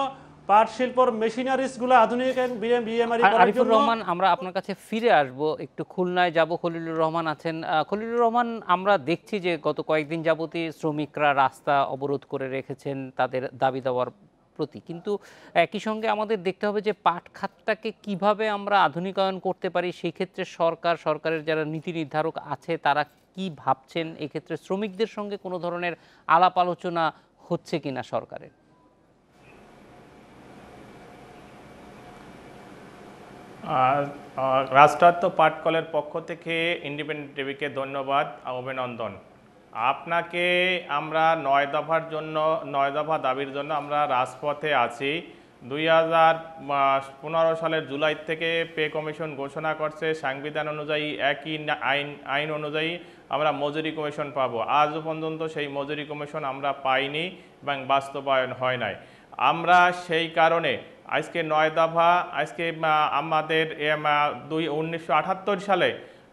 পাট শিল্পর মেশিনারিজগুলো আধুনিকায়ন বিএমআরই করার জন্য। আরিফুর রহমান, আমরা আপনার কাছে ফিরে আসব, একটু খুলনায় যাব। খলিলুর রহমান আছেন। খলিলুর রহমান, আমরা দেখছি যে গত কয়েকদিন যাবতই শ্রমিকরা রাস্তা অবরোধ করে রেখেছেন তাদের দাবি দেওয়ার প্রতি, কিন্তু একই সঙ্গে আমাদের দেখতে হবে যে পাট খাতটাকে কিভাবে আমরা আধুনিকায়ন করতে পারি। সেই ক্ষেত্রে সরকারের যারা নীতি নির্ধারক আছে তারা কি ভাবছেন, এক্ষেত্রে শ্রমিকদের সঙ্গে কোনো ধরনের আলাপ আলোচনা হচ্ছে কিনা সরকারের? রাষ্ট্রায়ত্ত পাটকলের পক্ষ থেকে ইন্ডিপেন্ডেন্ট টিভিকে ধন্যবাদ, অভিনন্দন। আপনাকে আমরা 9 দফার দাবির জন্য আমরা রাজপথে আছি। 2015 সালের জুলাই থেকে পে কমিশন ঘোষণা করছে, সাংবিধান অনুযায়ী একই আইন অনুযায়ী আমরা মজুরি কমিশন পাবো। আজও পর্যন্ত সেই মজুরি কমিশন আমরা পাইনি এবং বাস্তবায়ন হয় নাই। আমরা সেই কারণে আজকে 9 দফা, আজকে আমাদের 1978 সালে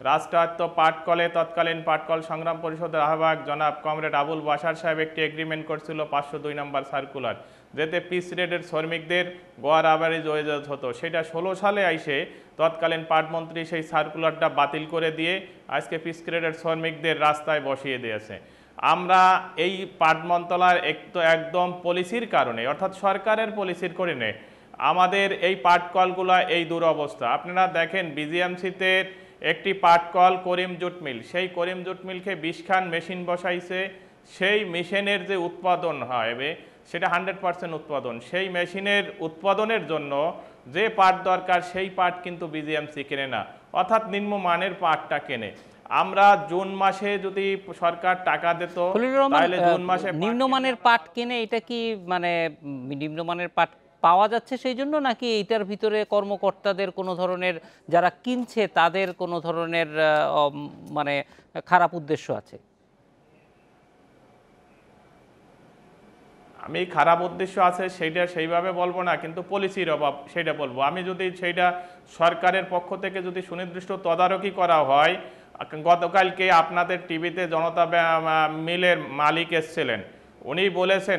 রাষ্ট্রায়ত্ত পাটকলে তৎকালীন পাটকল সংগ্রাম পরিষদের আহ্বায়ক জনাব কমরেড আবুল বাশার সাহেব একটি এগ্রিমেন্ট করছিল 502 নম্বর সার্কুলার, যেতে পিস রেটের শ্রমিকদের গড় আভারেজ ওয়েজেস হতো। সেটা 16 সালে আইসে তৎকালীন পাটমন্ত্রী সেই সার্কুলারটা বাতিল করে দিয়ে আজকে পিস রেটের শ্রমিকদের রাস্তায় বসিয়ে দিয়েছে। আমরা এই পাট মন্ত্রণালয়ের একদম পলিসির কারণে, অর্থাৎ সরকারের পলিসির কারণে আমাদের এই পাটকলগুলা এই দুরবস্থা। আপনারা দেখেন বিজিএমসিতে একটি পাটকল করিম জুট মিল, সেই করিম জুট মিলকে 20 খান মেশিন বসাইছে। সেই মেশিনের যে উৎপাদন হবে সেটা 100% উৎপাদন। সেই মেশিনের উৎপাদনের জন্য যে পাট দরকার সেই পাট কিন্তু বিজিএমসি কেনে না, অর্থাৎ নিম্নমানের পাটটা কেনে। আমরা জুন মাসে যদি সরকার টাকা দিত তাহলে জুন মাসে নিম্নমানের পাট কেনে, এটা কি মানে নিম্নমানের পাট পাওয়া যাচ্ছে সেই জন্য, নাকি এইটার ভিতরে কর্মকর্তাদের কোনো ধরনের, যারা কিনছে তাদের কোনো ধরনের মানে খারাপ উদ্দেশ্য আছে? আমি খারাপ উদ্দেশ্য আছে সেইটা সেইভাবে বলবো না, কিন্তু পলিসির অভাব সেইটা বলবো। আমি যদি সেইটা সরকারের পক্ষ থেকে যদি সুনির্দিষ্ট তদারকি করা হয়, গতকালকে আপনাদের টিভিতে জনতা মিলের মালিক এসেছিলেন, উনি বলেছেন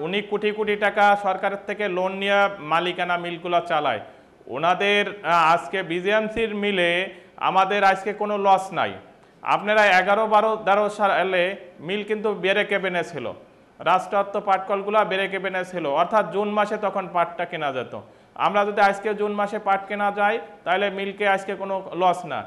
উনি কোটি কোটি টাকা সরকারের থেকে লোন নিয়ে মালিকানা মিলগুলো চালায়। ওনাদের আজকে বিজিএমসির মিলে আমাদের আজকে কোনো লস নাই। আপনারা 11-12 সালে মিল কিন্তু বেড়ে কেবেনে ছিল, রাষ্ট্রায়ত্ত পাটকলগুলো বেড়ে কেবেনে ছিল, অর্থাৎ জুন মাসে তখন পাটটা কেনা যেত। আমরা যদি আজকে জুন মাসে পাট কেনা যায় তাহলে মিলকে আজকে কোনো লস না।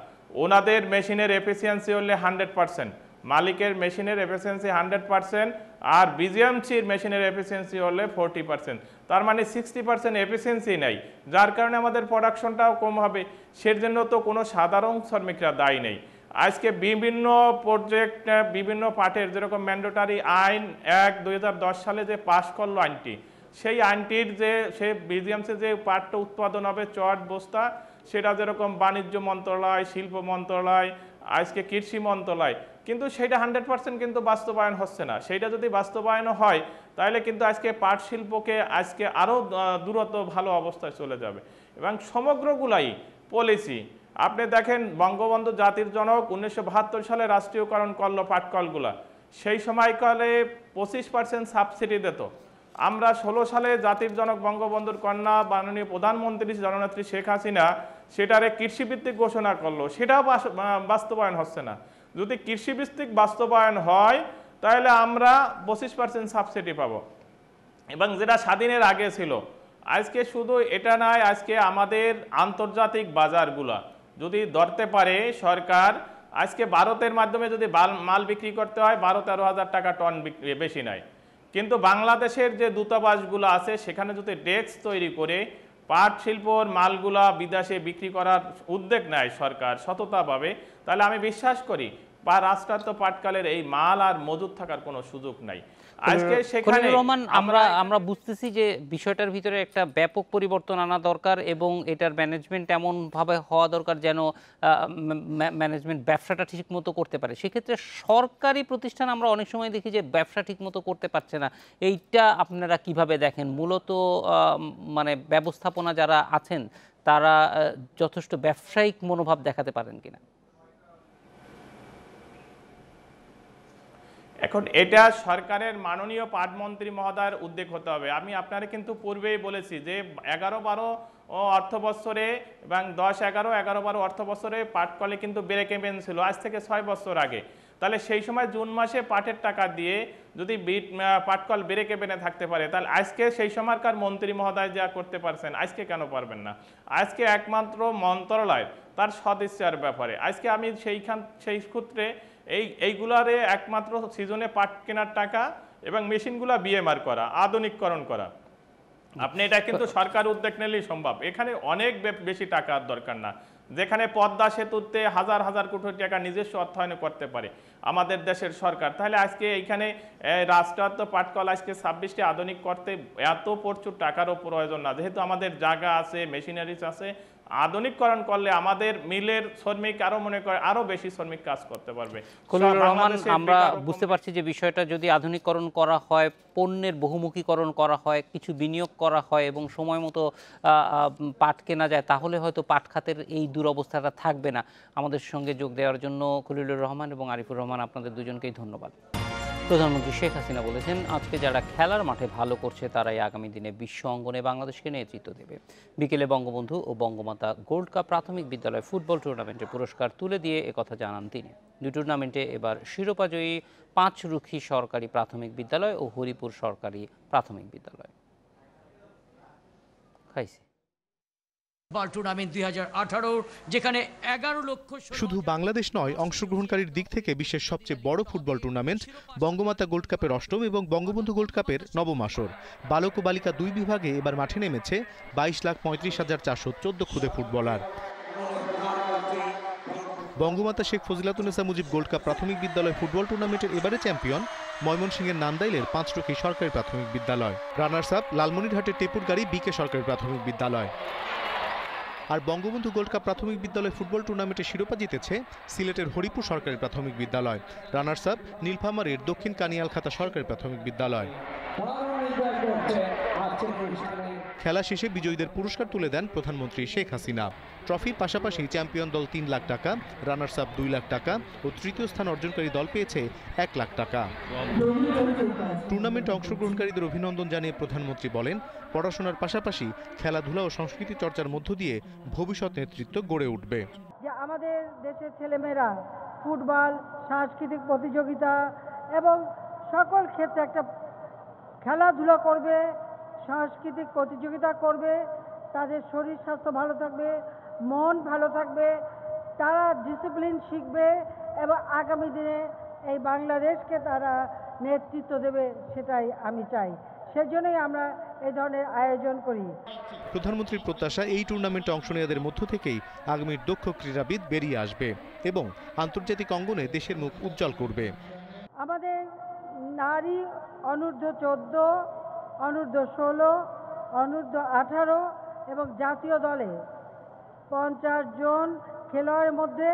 ওনাদের মেশিনের এফিসিয়েন্সি হলে 100%, মালিকের মেশিনের এফিসিয়েন্সি 100%, আর বিজিএমসির মেশিনের এফিসিয়েন্সি হলে 40%। তার মানে 60% এফিসিয়েন্সি নেই, যার কারণে আমাদের প্রোডাকশনটাও কম হবে। সেজন্য তো কোনো সাধারণ শ্রমিকরা দায়ী নেই। আজকে বিভিন্ন প্রজেক্ট, বিভিন্ন পাটের, যেরকম ম্যান্ডেটরি আইন 1/2010 সালে যে পাশ করলো আইনটি, সেই আইনটির যে সে বিজিএমসি যে পাটটা উৎপাদন হবে চট বস্তা, সেটা যেরকম বাণিজ্য মন্ত্রণালয়, শিল্প মন্ত্রণালয়, আজকে কৃষি মন্ত্রণালয়, কিন্তু সেটা 100% কিন্তু বাস্তবায়ন হচ্ছে না। সেইটা যদি বাস্তবায়ন হয় তাহলে কিন্তু আজকে পাট শিল্পকে আজকে আরও দ্রুত ভালো অবস্থায় চলে যাবে। এবং সমগ্রগুলাই পলিসি, আপনি দেখেন বঙ্গবন্ধু জাতির জনক 1972 সালে রাষ্ট্রীয়করণ করলো পাটকলগুলা, সেই সময়কালে 25% সাবসিডি দিত। আমরা 16 সালে জাতির জনক বঙ্গবন্ধুর কন্যা মাননীয় প্রধানমন্ত্রী জননেত্রী শেখ হাসিনা সেটারে কৃষিভিত্তিক ঘোষণা করলো, সেটাও বাস্তবায়ন হচ্ছে না। যদি কৃষিভিত্তিক বাস্তবায়ন হয় তাহলে আমরা 25% সাবসিডি পাবো। এবং যেটা স্বাধীনের আগে ছিল, আজকে শুধু এটা নয়, আজকে আমাদের আন্তর্জাতিক বাজারগুলা যদি ধরতে পারে সরকার, আজকে ভারতের মাধ্যমে যদি মাল বিক্রি করতে হয় 12-13 হাজার টাকা টন বেশি নয়, কিন্তু বাংলাদেশের যে দূতাবাসগুলো আছে সেখানে যদি ডেস্ক তৈরি করে পাট শিল্পর মালগুলা বিদেশে বিক্রি করার উদ্যোগ নেয় সরকার সততাভাবে, তাহলে আমি বিশ্বাস করি বা রাষ্ট্রায়ত্ত পাটকলের এই মাল আর মজুদ থাকার কোনো সুযোগ নাই। আজকে সেখানে আমরা বুঝতেছি যে বিষয়টার ভিতরে একটা ব্যাপক পরিবর্তন আনা দরকার, এবং এটার ম্যানেজমেন্ট এমন ভাবে হওয়া দরকার যেন ম্যানেজমেন্ট ব্যবসাটা ঠিক মতো করতে পারে। সেক্ষেত্রে সরকারি প্রতিষ্ঠান আমরা অনেক সময় দেখি যে ব্যবসা ঠিক মতো করতে পারছে না। এইটা আপনারা কিভাবে দেখেন? মূলত মানে ব্যবস্থাপনা যারা আছেন তারা যথেষ্ট ব্যবসায়িক মনোভাব দেখাতে পারেন কিনা? এখন এটা সরকারের মাননীয় পাটমন্ত্রী মহোদয়ের উদ্যোগ হতে হবে। আমি আপনারা কিন্তু পূর্বেই বলেছি যে 11-12 অর্থ বছরে এবং 10-11 অর্থ বছরে পাটকলে কিন্তু ব্রেক ইভেন ছিল, আজ থেকে 6 বছর আগে। তাহলে সেই সময় জুন মাসে পাটের টাকা দিয়ে যদি পাটকল ব্রেক ইভেনে থাকতে পারে, তাহলে আজকে সেই সময়কার মন্ত্রী মহোদয় যা করতে পারছেন আজকে কেন পারবেন না? আজকে একমাত্র মন্ত্রণালয় তার সদিচ্ছার ব্যাপারে। আজকে আমি সেই সূত্রে এইগুলারে একমাত্র সিজনে পাট কেনার টাকা এবং মেশিনগুলা বিএমআর করা, আধুনিকরণ করা। আপনি এটা কিন্তু সরকার উদ্যোগ নিলেই সম্ভব। এখানে অনেক বেশি টাকার দরকার না। যেখানে পদ্মা সেতুতে হাজার হাজার কোটি টাকা নিজস্ব অর্থায়ন করতে পারে, আমাদের দেশের সরকার, তাহলে আজকে এইখানে রাষ্ট্রায়ত্ত পাটকল আজকে 26টি আধুনিক করতে এত প্রচুর টাকারও প্রয়োজন না, যেহেতু আমাদের জায়গা আছে, মেশিনারিজ আছে। আধুনিকরণ করলে আমাদের মিলের শ্রমিক আরো মনে করে আরো বেশি শ্রমিক কাজ করতে পারবে। খলিলুর রহমান, আমরা বুঝতে পারছি যে বিষয়টা যদি আধুনিকরণ করা হয়, পণ্যের বহুমুখীকরণ করা হয়, কিছু বিনিয়োগ করা হয় এবং সময় মতো পাট কেনা যায়, তাহলে হয়তো পাট খাতের এই দুরবস্থাটা থাকবে না। আমাদের সঙ্গে যোগ দেওয়ার জন্য খলিলুর রহমান এবং আরিফুর রহমান, আপনাদের দুজনকেই ধন্যবাদ। প্রধানমন্ত্রী শেখ হাসিনা বলেছেন, আজকে যারা খেলার মাঠে ভালো করছে তারাই আগামী দিনে বিশ্ব অঙ্গনে বাংলাদেশকে নেতৃত্ব দেবে। বিকেলে বঙ্গবন্ধু ও বঙ্গমাতা গোল্ড কাপ প্রাথমিক বিদ্যালয় ফুটবল টুর্নামেন্টে পুরস্কার তুলে দিয়ে একথা জানান তিনি। দুই টুর্নামেন্টে এবার শিরোপাজয়ী পাঁচরুখি সরকারি প্রাথমিক বিদ্যালয় ও হরিপুর সরকারি প্রাথমিক বিদ্যালয়। খাইছি টুর্নামেন্ট 2018 যেখানে 11 লক্ষ। শুধু বাংলাদেশ নয়, অংশগ্রহণকারীর দিক থেকে বিশ্বের সবচেয়ে বড় ফুটবল টুর্নামেন্ট বঙ্গমাতা গোল্ড কাপের অষ্টম এবং বঙ্গবন্ধু গোল্ড কাপের নবম আসর। বালক ও বালিকা দুই বিভাগে এবার মাঠে নেমেছে 22,35,414 খুদে footballer. Bangamata Sheikh Fazilatunnesa Mujib gold cup প্রাথমিক বিদ্যালয় ফুটবল টুর্নামেন্টের এবারে চ্যাম্পিয়ন ময়মনসিংহের নান্দাইলের পাঁচরুখি সরকারি প্রাথমিক বিদ্যালয়। রানার্স আপ লালমনিরহাটের টেপুরগাড়ি বিকে সরকারি প্রাথমিক বিদ্যালয়। আর বঙ্গবন্ধু গোল্ড কাপ প্রাথমিক বিদ্যালয় ফুটবল টুর্নামেন্টের শিরোপা জিতেছে সিলেটের হরিপুর সরকারি প্রাথমিক বিদ্যালয়। রানার্স আপ নীলফামারীর দক্ষিণ কানিয়ালখাতা সরকারি প্রাথমিক বিদ্যালয়। খেলা শেষে বিজয়ীদের পুরস্কার তুলে দেন প্রধানমন্ত্রী শেখ হাসিনা। ট্রফির পাশাপাশি চ্যাম্পিয়ন দল 3 লাখ টাকা, রানার্স আপ 2 লাখ টাকা ও তৃতীয় স্থান অর্জনকারী দল পেয়েছে 1 লাখ টাকা। টুর্নামেন্টে অংশগ্রহণকারীদের অভিনন্দন জানিয়ে প্রধানমন্ত্রী বলেন, পড়াশোনার পাশাপাশি খেলাধুলা ও সংস্কৃতি চর্চার মধ্য দিয়ে ভবিষ্যৎ নেতৃত্ব গড়ে উঠবে। যে আমাদের দেশের ছেলেমেয়েরা ফুটবল, সাংস্কৃতিক প্রতিযোগিতা এবং সকল ক্ষেত্রে একটা খেলাধুলা করবে, সাংস্কৃতিক প্রতিযোগিতা করবে, তাদের শরীর স্বাস্থ্য ভালো থাকবে, মন ভালো থাকবে, তারা ডিসিপ্লিন শিখবে এবং আগামী দিনে এই বাংলাদেশকে তারা নেতৃত্ব দেবে, সেটাই আমি চাই। সেজন্যই আমরা এই ধরনের আয়োজন করি। প্রধানমন্ত্রীর প্রত্যাশা, এই টুর্নামেন্টে অংশ নেওয়াদের মধ্য থেকেই আগামীর দক্ষ ক্রীড়াবিদ বেরিয়ে আসবে এবং আন্তর্জাতিক অঙ্গনে দেশের মুখ উজ্জ্বল করবে। আমাদের নারী অনূর্ধ্ব 14, অনূর্ধ্ব 16, অনূর্ধ্ব 18 এবং জাতীয় দলে 50 জন খেলোয়াড়ের মধ্যে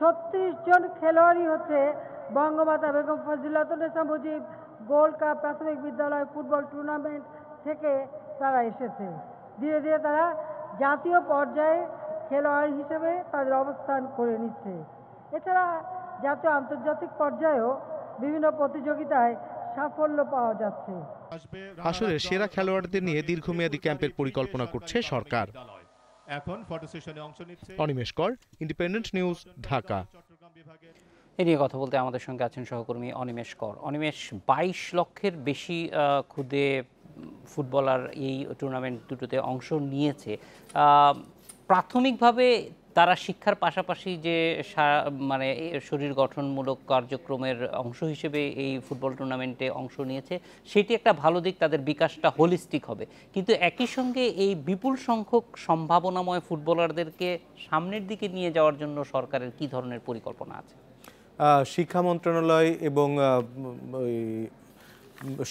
36 জন খেলোয়াড়ই হচ্ছে বঙ্গমাতা বেগম ফজিলাতুন্নেসা মুজিব গোল্ড কাপ প্রাথমিক বিদ্যালয় ফুটবল টুর্নামেন্ট থেকে তারা এসেছে। ধীরে ধীরে তারা জাতীয় পর্যায়ে খেলোয়াড় হিসেবে তাদের অবস্থান করে নিচ্ছে। এছাড়া জাতীয় আন্তর্জাতিক পর্যায়েও বিভিন্ন প্রতিযোগিতায় সাফল্য পাওয়া যাচ্ছে। আসলে সেরা খেলোয়াড়দের নিয়ে দীর্ঘমেয়াদী ক্যাম্পের পরিকল্পনা করছে সরকার। এখন ফটো সেশনে অংশ নিচ্ছে অনিমেষ কর, ইন্ডিপেন্ডেন্ট নিউজ, ঢাকা। এ নিয়ে কথা বলতে আমাদের সঙ্গে আছেন সহকর্মী অনিমেষ কর। অনিমেষ, 22 লক্ষের বেশি খুদে ফুটবলার এই টুর্নামেন্ট দুটোতে অংশ নিয়েছে। প্রাথমিকভাবে তারা শিক্ষার পাশাপাশি যে মানে শরীর গঠনমূলক কার্যক্রমের অংশ হিসেবে এই ফুটবল টুর্নামেন্টে অংশ নিয়েছে, সেটি একটা ভালো দিক, তাদের বিকাশটা হোলিস্টিক হবে। কিন্তু একই সঙ্গে এই বিপুল সংখ্যক সম্ভাবনাময় ফুটবলারদেরকে সামনের দিকে নিয়ে যাওয়ার জন্য সরকারের কি ধরনের পরিকল্পনা আছে? শিক্ষা মন্ত্রণালয় এবং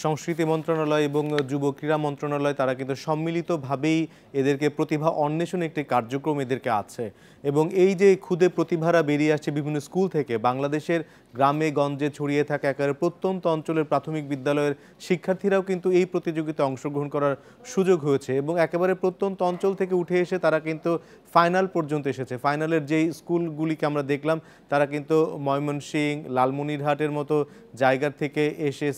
সংস্কৃতি মন্ত্রণালয় এবং যুব ক্রীড়া মন্ত্রণালয় তারা কিন্তু সম্মিলিতভাবেই এদেরকে প্রতিভা অন্বেষণ একটি কার্যক্রম এদেরকে আছে এবং এই যে ক্ষুদে প্রতিভারা বেরিয়ে আসছে বিভিন্ন স্কুল থেকে, বাংলাদেশের গ্রামে গঞ্জে ছড়িয়ে থাকা একেবারে প্রত্যন্ত অঞ্চলের প্রাথমিক বিদ্যালয়ের শিক্ষার্থীরাও কিন্তু এই প্রতিযোগিতায় অংশগ্রহণ করার সুযোগ হয়েছে এবং একেবারে প্রত্যন্ত অঞ্চল থেকে উঠে এসে তারা কিন্তু ফাইনাল পর্যন্ত এসেছে। ফাইনালের যেই স্কুলগুলিকে আমরা দেখলাম তারা কিন্তু ময়মনসিংহ, লালমনিরহাটের মতো জায়গা থেকে এসে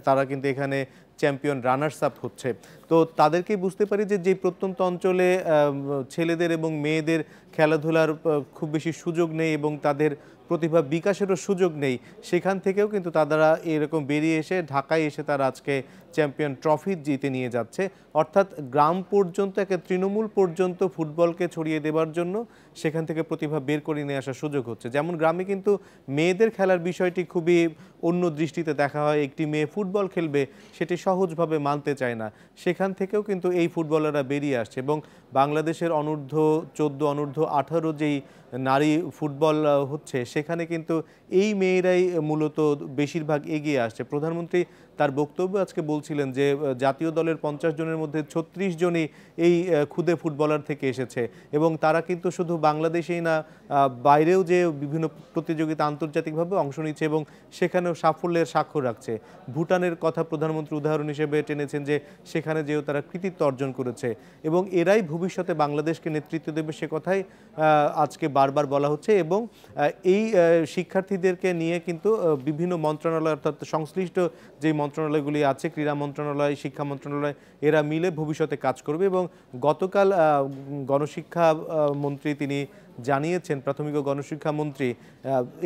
তারা কিন্তু এখানে চ্যাম্পিয়ন রানার্স আপ হচ্ছে। তো তাদেরকেই বুঝতে পারি যে প্রত্যন্ত অঞ্চলে ছেলেদের এবং মেয়েদের খেলাধুলার খুব বেশি সুযোগ নেই এবং তাদের প্রতিভা বিকাশেরও সুযোগ নেই, সেখান থেকেও কিন্তু তারা এরকম বেরিয়ে এসে ঢাকায় এসে তারা আজকে চ্যাম্পিয়ন ট্রফি জিতে নিয়ে যাচ্ছে। অর্থাৎ গ্রাম পর্যন্ত একে তৃণমূল পর্যন্ত ফুটবলকে ছড়িয়ে দেওয়ার জন্য সেখান থেকে প্রতিভা বের করে নিয়ে আসার সুযোগ হচ্ছে। যেমন গ্রামে কিন্তু মেয়েদের খেলার বিষয়টি খুবই অন্য দৃষ্টিতে দেখা হয়, একটি মেয়ে ফুটবল খেলবে সেটি সহজভাবে মানতে চায় না, সেখান থেকেও কিন্তু এই ফুটবলাররা বেরিয়ে আসছে। এবং বাংলাদেশের অনূর্ধ্ব-14 অনূর্ধ্ব-18 যেই নারী ফুটবল হচ্ছে সেখানে কিন্তু এই মেয়েরাই মূলত বেশিরভাগ এগিয়ে আসছে। প্রধানমন্ত্রী তার বক্তব্য আজকে বলছিলেন যে জাতীয় দলের 50 জনের মধ্যে 36 জনই এই খুদে ফুটবলার থেকে এসেছে এবং তারা কিন্তু শুধু বাংলাদেশেই না, বাইরেও যে বিভিন্ন প্রতিযোগিতা আন্তর্জাতিকভাবে অংশ নিচ্ছে এবং সেখানেও সাফল্যের স্বাক্ষর রাখছে। ভুটানের কথা প্রধানমন্ত্রী উদাহরণ হিসেবে টেনেছেন যে সেখানে যেও তারা কৃতিত্ব অর্জন করেছে এবং এরাই ভবিষ্যতে বাংলাদেশকে নেতৃত্ব দেবে, সে কথাই আজকে বারবার বলা হচ্ছে। এবং এই শিক্ষার্থীদেরকে নিয়ে কিন্তু বিভিন্ন মন্ত্রণালয়, অর্থাৎ সংশ্লিষ্ট যে মন্ত্রণালয়গুলি আছে, ক্রীড়া মন্ত্রণালয়, শিক্ষা মন্ত্রণালয়, এরা মিলে ভবিষ্যতে কাজ করবে। এবং গতকাল গণশিক্ষা মন্ত্রী তিনি জানিয়েছেন, প্রাথমিক ও গণশিক্ষা মন্ত্রী,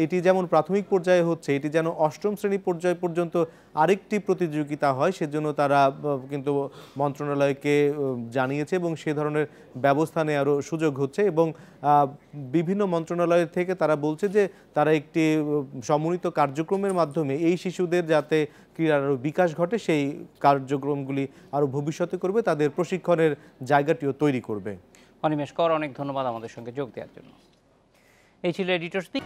এটি যেমন প্রাথমিক পর্যায়ে হচ্ছে, এটি যেন 8ম শ্রেণী পর্যায় পর্যন্ত আরেকটি প্রতিযোগিতা হয় সেজন্য তারা কিন্তু মন্ত্রণালয়কে জানিয়েছে এবং সে ধরনের ব্যবস্থা নেওয়ারও সুযোগ হচ্ছে। এবং বিভিন্ন মন্ত্রণালয় থেকে তারা বলছে যে তারা একটি সমন্বিত কার্যক্রমের মাধ্যমে এই শিশুদের যাতে ক্রীড়ার আরও বিকাশ ঘটে সেই কার্যক্রমগুলি আরও ভবিষ্যতে করবে, তাদের প্রশিক্ষণের জায়গাটিও তৈরি করবে। অনিমেষ কর, অনেক ধন্যবাদ আমাদের সঙ্গে যোগ দেওয়ার জন্য। এই ছিল এডিটর স্পিক।